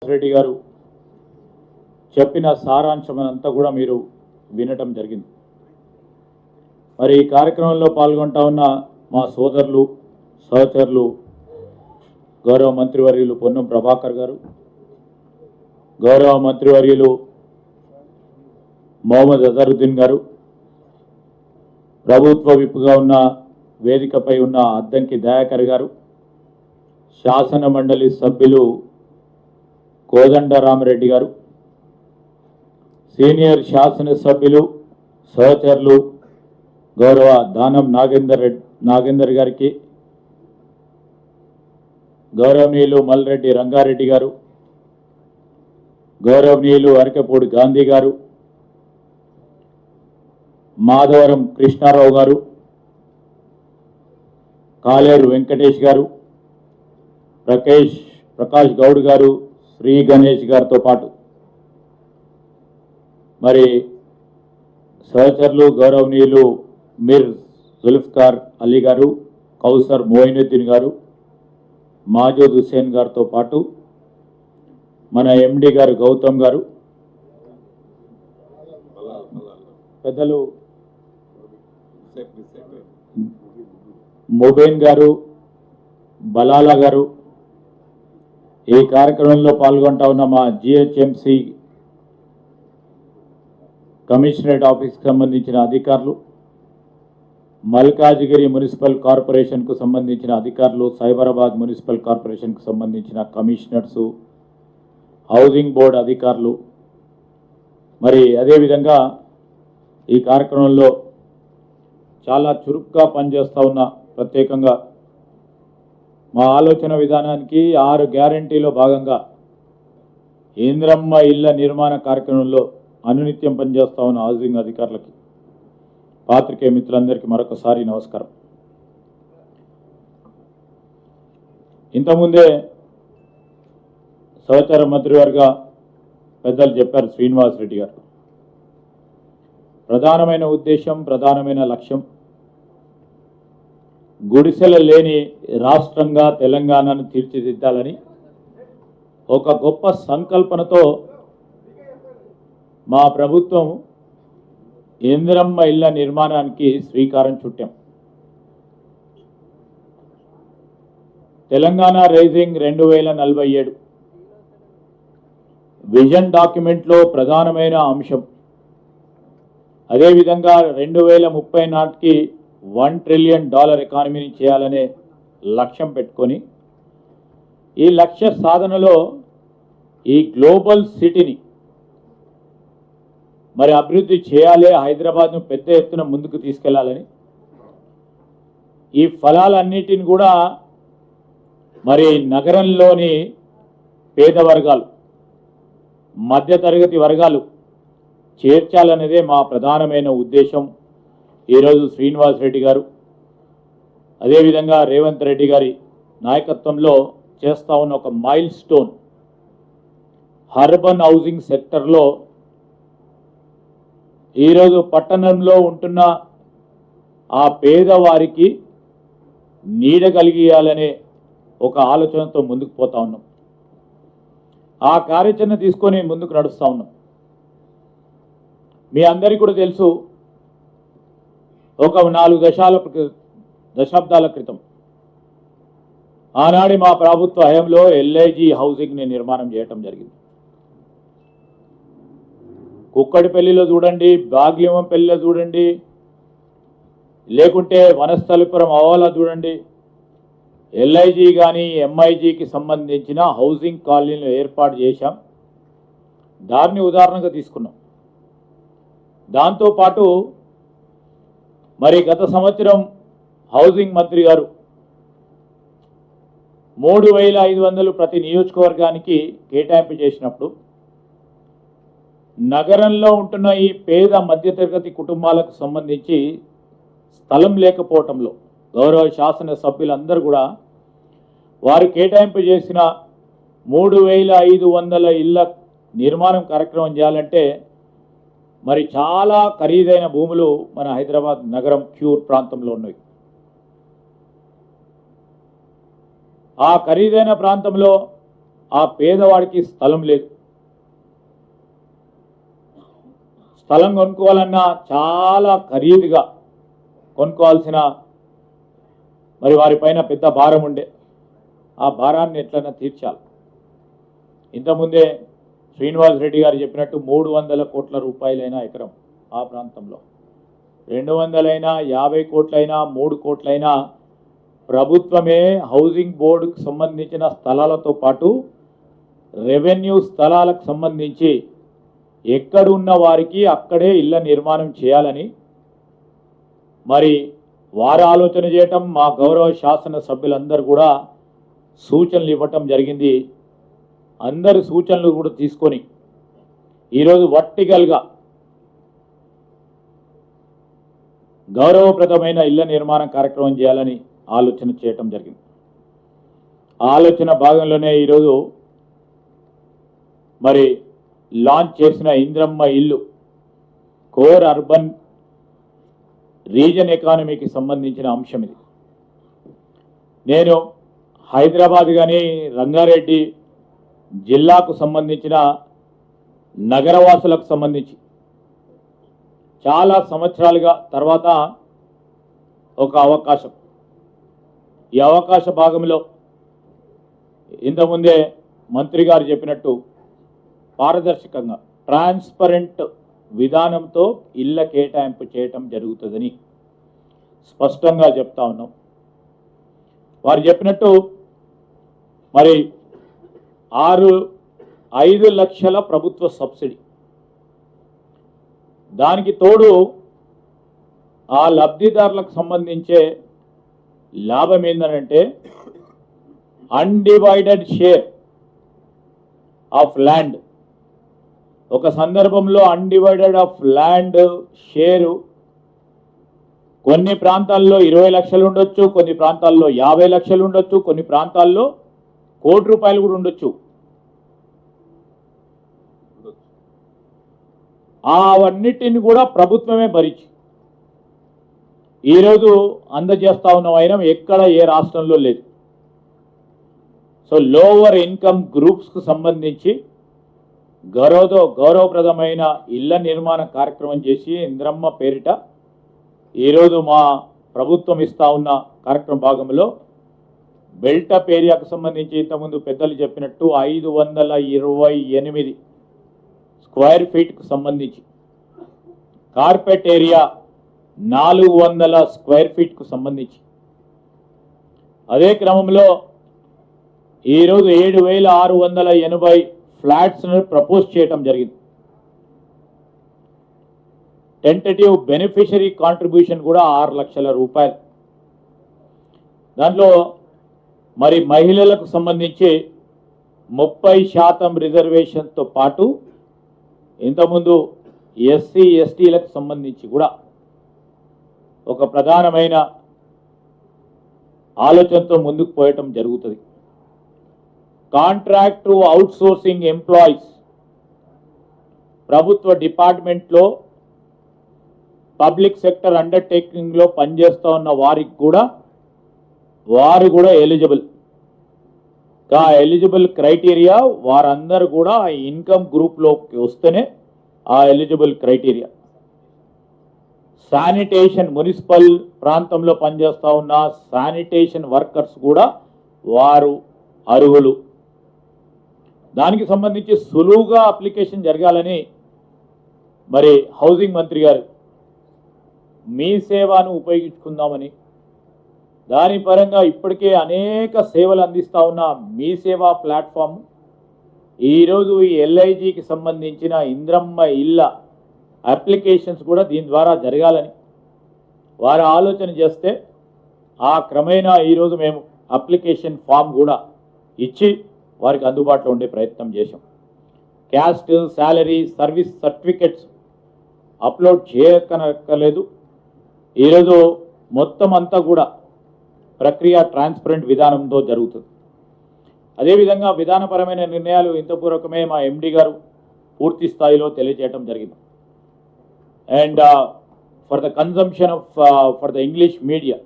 రెడ్డి గారు చెప్పిన సారాంశమంతా కూడా మీరు వినటం జరిగింది. మరి ఈ కార్యక్రమంలో పాల్గొంటా ఉన్న మా సోదరులు సహచరులు గౌరవ మంత్రివర్యులు పొన్నం ప్రభాకర్ గారు, గౌరవ మంత్రివర్యులు మొహమ్మద్ అజరుద్దీన్ గారు, ప్రభుత్వ విప్గా ఉన్న వేదికపై ఉన్న అద్దంకి దయాకర్ గారు, శాసన మండలి సభ్యులు కోదండరామరెడ్డి గారు, సీనియర్ శాసనసభ్యులు సహచరులు గౌరవ దానం నాగేందర్ గారికి, గౌరవనీయులు మల్రెడ్డి రంగారెడ్డి గారు, గౌరవనీయులు అరకపూడి గాంధీ గారు, మాధవరం కృష్ణారావు గారు, కాలేరు వెంకటేష్ గారు, ప్రకాష్ గౌడ్ గారు, శ్రీ గణేష్ గారితో పాటు మరి సహచరులు గౌరవనీయులు మీర్ జుల్ఫికార్ అలీ గారు, కౌసర్ మోయినుద్దీన్ గారు, మాజూద్ హుస్సేన్ గారితో పాటు మన ఎండి గారు గౌతమ్ గారు, పెద్దలు మొబైన్ గారు, బలాలా గారు, ఈ కార్యక్రమంలో పాల్గొంటా ఉన్న మా జిహెచ్ఎంసి కమిషనరేట్ ఆఫీస్కి సంబంధించిన అధికారులు, మల్కాజిగిరి మున్సిపల్ కార్పొరేషన్కు సంబంధించిన అధికారులు, సైబరాబాద్ మున్సిపల్ కార్పొరేషన్కు సంబంధించిన కమిషనర్సు, హౌసింగ్ బోర్డు అధికారులు, మరి అదేవిధంగా ఈ కార్యక్రమంలో చాలా చురుగ్గా పనిచేస్తూ ఉన్న ప్రత్యేకంగా మా ఆలోచన విధానానికి 6 గ్యారంటీలో భాగంగా ఇంద్రమ్మ ఇళ్ల నిర్మాణ కార్యక్రమంలో అనునిత్యం పనిచేస్తూ ఉన్న హౌసింగ్ అధికారులకి, పాత్రికేయ మిత్రులందరికీ మరొకసారి నమస్కారం. ఇంతకుముందే సహచార మంత్రివర్గ పెద్దలు చెప్పారు శ్రీనివాస్ రెడ్డి గారు. ప్రధానమైన ఉద్దేశం, ప్రధానమైన లక్ష్యం గుడిసెల లేని రాష్ట్రంగా తెలంగాణను తీర్చిదిద్దాలని ఒక గొప్ప సంకల్పనతో మా ప్రభుత్వం ఇందిరమ్మ ఇళ్ల నిర్మాణానికి శ్రీకారం చుట్టాం. తెలంగాణ రైజింగ్ 2047 విజన్ డాక్యుమెంట్లో ప్రధానమైన అంశం. అదేవిధంగా 2030 నాటికి $1 ట్రిలియన్ ఎకానమీని చేయాలనే లక్ష్యం పెట్టుకొని ఈ లక్ష్య సాధనలో ఈ గ్లోబల్ సిటీని మరి అభివృద్ధి చేయాలి, హైదరాబాద్ను పెద్ద ఎత్తున ముందుకు తీసుకెళ్లాలని, ఈ ఫలాలన్నిటిని కూడా మరి నగరంలోని పేద వర్గాలు, మధ్యతరగతి వర్గాలు చేర్చాలనేదే మా ప్రధానమైన ఉద్దేశం. ఈరోజు శ్రీనివాస్ రెడ్డి గారు అదేవిధంగా రేవంత్ రెడ్డి గారి నాయకత్వంలో చేస్తూ ఉన్న ఒక మైల్ స్టోన్ అర్బన్ హౌసింగ్ సెక్టర్లో ఈరోజు పట్టణంలో ఉంటున్న ఆ పేదవారికి నీడ కలిగియాలనే ఒక ఆలోచనతో ముందుకు పోతా ఉన్నాం. ఆ కార్యాచరణ తీసుకొని ముందుకు నడుస్తూ ఉన్నాం. మీ అందరికీ కూడా తెలుసు, ఒక 4 దశాబ్దాల క్రితం ఆనాడి మా ప్రభుత్వ హయాంలో ఎల్ఐజీ హౌసింగ్ని నిర్మాణం చేయటం జరిగింది. కుక్కడిపల్లిలో చూడండి, భాగ్యవంపల్లిలో చూడండి, లేకుంటే వనస్థలిపురం అవాలా చూడండి, ఎల్ఐజీ కానీ ఎంఐజీకి సంబంధించిన హౌసింగ్ కాలనీలు ఏర్పాటు చేశాం. దాన్ని ఉదాహరణగా తీసుకున్నాం. దాంతోపాటు మరి గత సంవత్సరం హౌసింగ్ మంత్రి గారు 3,500 ప్రతి నియోజకవర్గానికి కేటాయింపు చేసినప్పుడు నగరంలో ఉంటున్న ఈ పేద మధ్యతరగతి కుటుంబాలకు సంబంధించి స్థలం లేకపోవటంలో గౌరవ శాసన సభ్యులందరూ కూడా వారు కేటాయింపు చేసిన 3,500 ఇళ్ల నిర్మాణం కార్యక్రమం చేయాలంటే మరి చాలా ఖరీదైన భూములు మన హైదరాబాద్ నగరం క్యూర్ ప్రాంతంలో ఉన్నాయి. ఆ ఖరీదైన ప్రాంతంలో ఆ పేదవాడికి స్థలం లేదు. స్థలం కొనుక్కోవాలన్నా చాలా ఖరీదుగా కొనుక్కోవాల్సిన మరి వారిపైన పెద్ద భారం ఉండే. ఆ భారాన్ని ఎట్లన్నా తీర్చాలి. ఇంతకుముందే శ్రీనివాస్ రెడ్డి గారు చెప్పినట్టు 300 కోట్ల రూపాయలైనా ఎకరం ఆ ప్రాంతంలో, 200 50 కోట్లైనా 3 కోట్లైనా ప్రభుత్వమే హౌసింగ్ బోర్డుకు సంబంధించిన స్థలాలతో పాటు రెవెన్యూ స్థలాలకు సంబంధించి ఎక్కడున్న వారికి అక్కడే ఇళ్ల నిర్మాణం చేయాలని మరి వారు ఆలోచన చేయటం, మా గౌరవ శాసన సభ్యులందరూ కూడా సూచనలు ఇవ్వటం జరిగింది. అందరి సూచనలు కూడా తీసుకొని ఈరోజు వర్టికల్గా గౌరవప్రదమైన ఇళ్ల నిర్మాణ కార్యక్రమం చేయాలని ఆలోచన చేయటం జరిగింది. ఆలోచన భాగంలోనే ఈరోజు మరి లాంచ్ చేసిన ఇంద్రమ్మ ఇల్లు కోర్ అర్బన్ రీజన్ ఎకానమీకి సంబంధించిన అంశం ఇది. నేను హైదరాబాద్ కానీ రంగారెడ్డి జిల్లాకు సంబంధించిన నగరవాసులకు సంబంధించి చాలా సంవత్సరాలుగా తర్వాత ఒక అవకాశం, ఈ అవకాశ భాగంలో ఇంతకుముందే మంత్రి గారు చెప్పినట్టు పారదర్శకంగా ట్రాన్స్పరెంట్ విధానంతో ఇళ్ల కేటాయింపు చేయటం జరుగుతుందని స్పష్టంగా చెప్తా ఉన్నాం. వారు చెప్పినట్టు మరి 5 లక్షల ప్రభుత్వ సబ్సిడీ, దానికి తోడు ఆ లబ్ధిదారులకు సంబంధించే లాభం ఏంటంటే అన్డివైడెడ్ షేర్ ఆఫ్ ల్యాండ్. ఒక సందర్భంలో అన్డివైడెడ్ ఆఫ్ ల్యాండ్ షేరు కొన్ని ప్రాంతాల్లో 20 లక్షలు ఉండొచ్చు, కొన్ని ప్రాంతాల్లో 50 లక్షలు ఉండొచ్చు, కొన్ని ప్రాంతాల్లో ₹1 కోటి కూడా ఉండొచ్చు. అవన్నిటిని కూడా ప్రభుత్వమే భరించి ఈరోజు అందజేస్తా ఉన్న వైనం ఎక్కడ ఏ రాష్ట్రంలో లేదు. సో లోవర్ ఇన్కమ్ గ్రూప్స్కు సంబంధించి గౌరవప్రదమైన ఇళ్ల నిర్మాణ కార్యక్రమం చేసి ఇంద్రమ్మ పేరిట ఈరోజు మా ప్రభుత్వం ఇస్తా ఉన్న కార్యక్రమ భాగంలో బెల్టప్ ఏరియాకు సంబంధించి ఇంతకుముందు పెద్దలు చెప్పినట్టు 528 స్క్వేర్ ఫీట్కు సంబంధించి, కార్పెట్ ఏరియా 400 స్క్వేర్ ఫీట్కు సంబంధించి, అదే క్రమంలో ఈరోజు 7,680 ఫ్లాట్స్ను ప్రపోజ్ చేయటం జరిగింది. టెంటేటివ్ బెనిఫిషరీ కాంట్రిబ్యూషన్ కూడా 6 లక్షల రూపాయలు. దాంట్లో మరి మహిళలకు సంబంధించి 30% రిజర్వేషన్తో పాటు ఇంతకుముందు ఎస్సీ ఎస్టీలకు సంబంధించి కూడా ఒక ప్రధానమైన ఆలోచనతో ముందుకు పోయటం జరుగుతుంది. కాంట్రాక్ట్ టు అవుట్సోర్సింగ్ ఎంప్లాయీస్, ప్రభుత్వ డిపార్ట్మెంట్లో పబ్లిక్ సెక్టర్ అండర్టేకింగ్లో పనిచేస్తూ ఉన్న వారు కూడా ఎలిజిబుల్. ఎలిజిబుల్ క్రైటీరియా వారందరూ కూడా ఇన్కమ్ గ్రూప్లోకి వస్తేనే ఆ ఎలిజిబుల్ క్రైటీరియా. శానిటేషన్, మున్సిపల్ ప్రాంతంలో పనిచేస్తూ ఉన్న శానిటేషన్ వర్కర్స్ కూడా వారు అర్హులు. దానికి సంబంధించి సులువుగా అప్లికేషన్ జరగాలని మరి హౌసింగ్ మంత్రి గారు మీ సేవను ఉపయోగించుకుందామని, దాని పరంగా ఇప్పటికే అనేక సేవలు అందిస్తూ ఉన్న మీ సేవా ప్లాట్ఫామ్ ఈరోజు ఈ ఎల్ఐజికి సంబంధించిన ఇంద్రమ్మ ఇళ్ళ అప్లికేషన్స్ కూడా దీని ద్వారా జరగాలని వారు ఆలోచన చేస్తే ఆ క్రమేణా ఈరోజు మేము అప్లికేషన్ ఫామ్ కూడా ఇచ్చి వారికి అందుబాటులో ఉండే ప్రయత్నం చేశాం. Caste, salary, service certificates upload చేయక్కర్లేదు. ఈరోజు మొత్తం అంతా కూడా ప్రక్రియ ట్రాన్స్పరెంట్ విధానంతో జరుగుతుంది. అదేవిధంగా విధానపరమైన నిర్ణయాలు ఇంతపూర్వకమే మా ఎండి గారు పూర్తి స్థాయిలో తెలియజేయడం జరిగింది. And for the consumption of for the English media,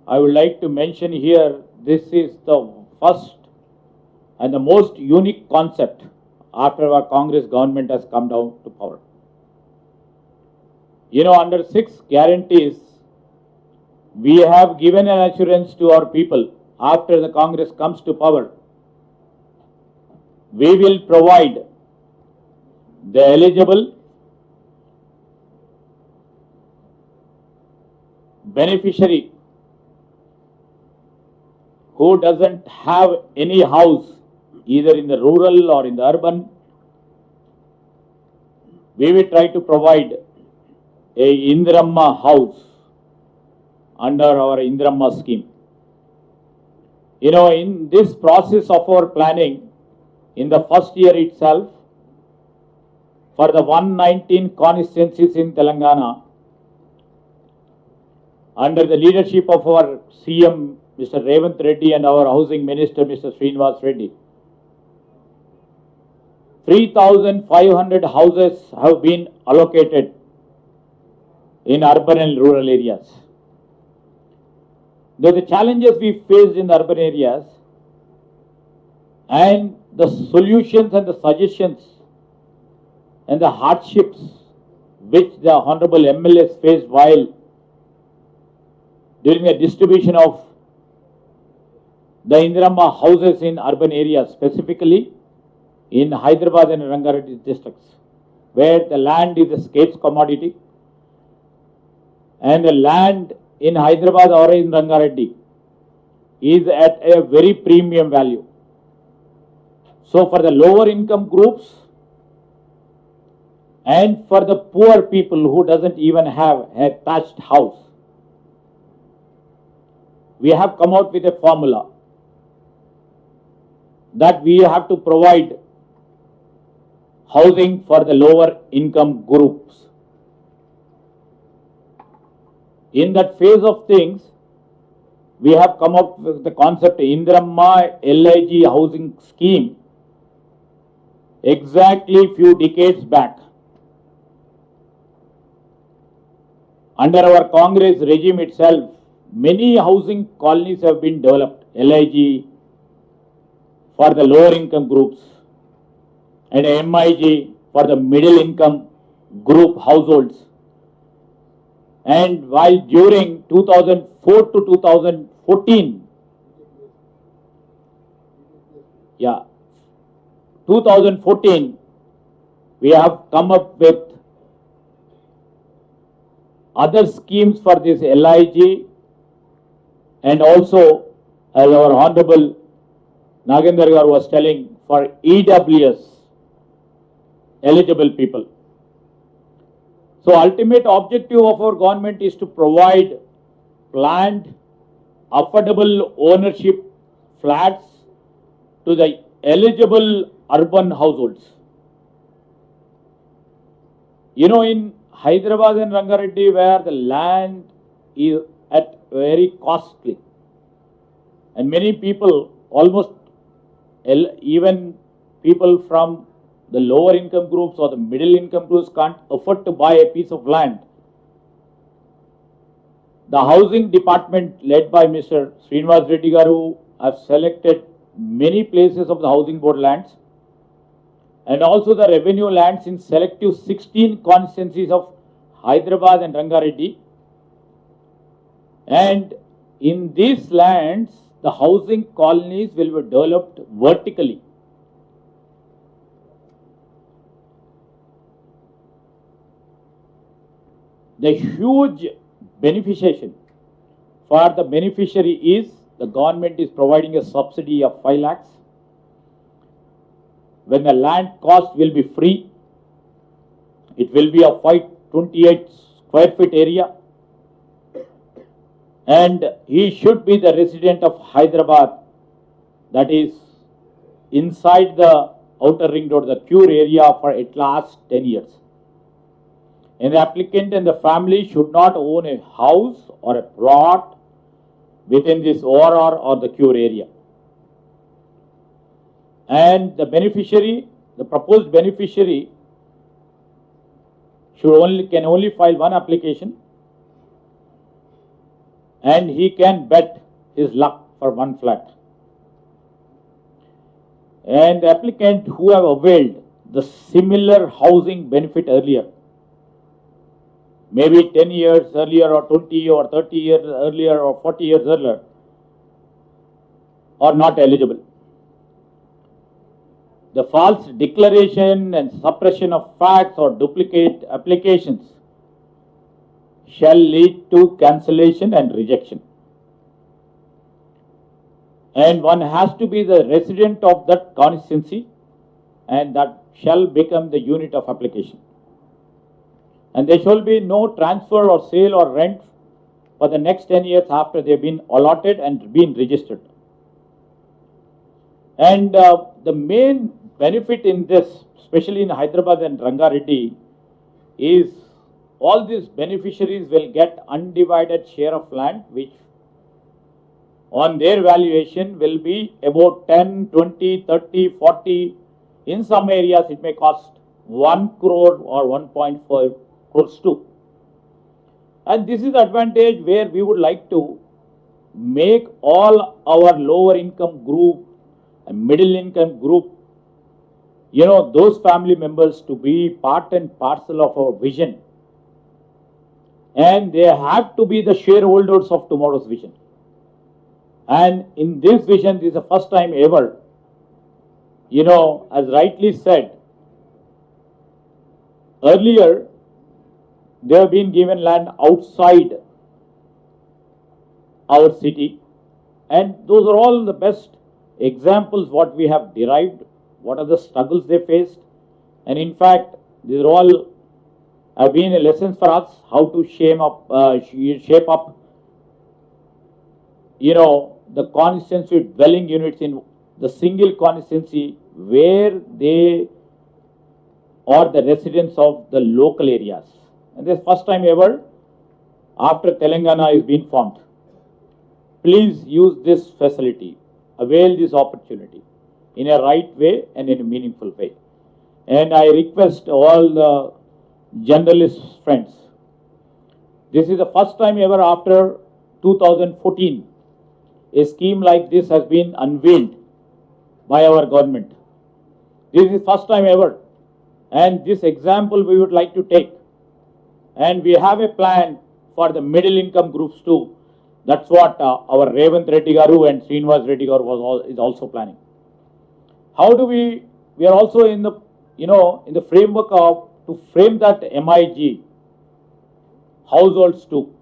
I would like to mention here, this is the first and the most unique concept after our Congress government has come down to power. You know, under 6 guarantees, we have given an assurance to our people after the Congress comes to power. We will provide the eligible beneficiary who doesn't have any house either in the rural or in the urban. We will try to provide a Indiramma house under our Indiramma scheme. You know, in this process of our planning, in the first year itself, for the 119 constituencies in Telangana, under the leadership of our CM, Mr. Revanth Reddy, and our Housing Minister, Mr. Srinivas Reddy, 3,500 houses have been allocated in urban and rural areas. Though the challenges we faced in the urban areas and the solutions and the suggestions and the hardships which the Honorable MLAs faced while during the distribution of the Indiramma houses in urban areas, specifically in Hyderabad and Rangareddy districts, where the land is a scarce commodity, and the land in Hyderabad or in Rangareddy is at a very premium value. So for the lower income groups and for the poor people who doesn't even have a thatched house, we have come out with a formula that we have to provide housing for the lower income groups. In that phase of things, we have come up with the concept Indiramma LIG housing scheme exactly few decades back. Under our Congress regime itself, many housing colonies have been developed, LIG for the lower income groups and MIG for the middle income group households. And while during 2004 to 2014, 2014, we have come up with other schemes for this LIG, and also, as our Honorable Nagendra Garu was telling, for EWS eligible people. So ultimate objective of our government is to provide planned, affordable ownership flats to the eligible urban households. You know, in Hyderabad and Rangareddy, where the land is at very costly, and many people, almost even people from the lower income groups or the middle income groups can't afford to buy a piece of land. The housing department led by Mr. Srinivas Reddy Garu have selected many places of the housing board lands and also the revenue lands in selective 16 constituencies of Hyderabad and Rangareddy. And in these lands, the housing colonies will be developed vertically. The huge beneficiation for the beneficiary is the government is providing a subsidy of 5 lakhs. When the land cost will be free, it will be a 528 square feet area, and he should be the resident of Hyderabad, that is inside the outer ring road, the Cure area, for at last 10 years. And the applicant and the family should not own a house or a plot within this ORR or the Cure area. And the beneficiary, the proposed beneficiary, can only file one application, and he can bet his luck for one flat. and the applicant who have availed the similar housing benefit earlier, maybe 10 years earlier or 20 or 30 years earlier or 40 years earlier, are not eligible. The false declaration and suppression of facts or duplicate applications shall lead to cancellation and rejection. And one has to be the resident of that constituency, and that shall become the unit of application. And there shall be no transfer or sale or rent for the next 10 years after they have been allotted and been registered. And the main benefit in this, especially in Hyderabad and Rangareddy, is all these beneficiaries will get undivided share of land, which on their valuation will be about 10, 20, 30, 40. In some areas it may cost 1 crore or 1.4 crores too. And this is the advantage where we would like to make all our lower income group and middle income group, those family members to be part and parcel of our vision. And they have to be the shareholders of tomorrow's vision. And in this vision, this is the first time ever, as rightly said, earlier they have been given land outside our city, and those are all the best examples what we have derived, what are the struggles they faced, and in fact these are all have been lessons for us how to shape up the constituency dwelling units in the single constituency where they are the residents of the local areas. And this first time ever after Telangana is being formed. Please use this facility, avail this opportunity in a right way and in a meaningful way. And I request all the journalist friends, this is the first time ever after 2014 a scheme like this has been unveiled by our government. This is first time ever, and this example we would like to take, and we have a plan for the middle income groups too. That's what our Revanth Reddy Garu and Srinivas Reddy Garu is also planning. How do we are also in the in the framework of to frame that MIG households too,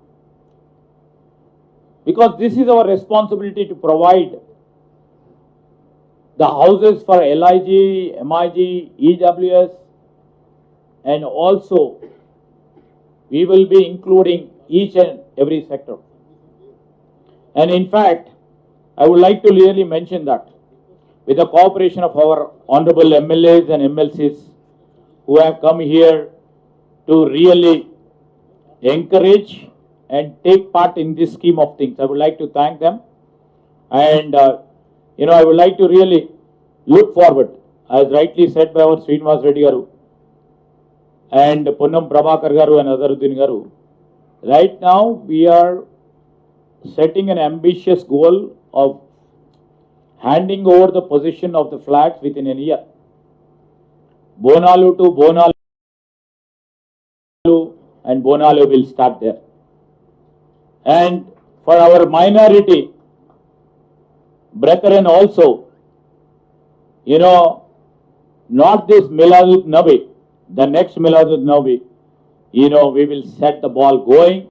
because this is our responsibility to provide the houses for LIG, MIG, EWS, and also we will be including each and every sector. And in fact, I would like to really mention that with the cooperation of our honorable MLAs and MLCs who have come here to really encourage and take part in this scheme of things, I would like to thank them. And I would like to really look forward, as rightly said by our Srinivas Reddy Garu and Punnam Prabhakar Garu and Azharuddin Garu. Right now we are setting an ambitious goal of handing over the possession of the flats within a year. Bonalu to Bonalu, and Bonalu will start there. And for our minority brethren also, not this Miladut Nabi, the next Miladut Nabi, we will set the ball going.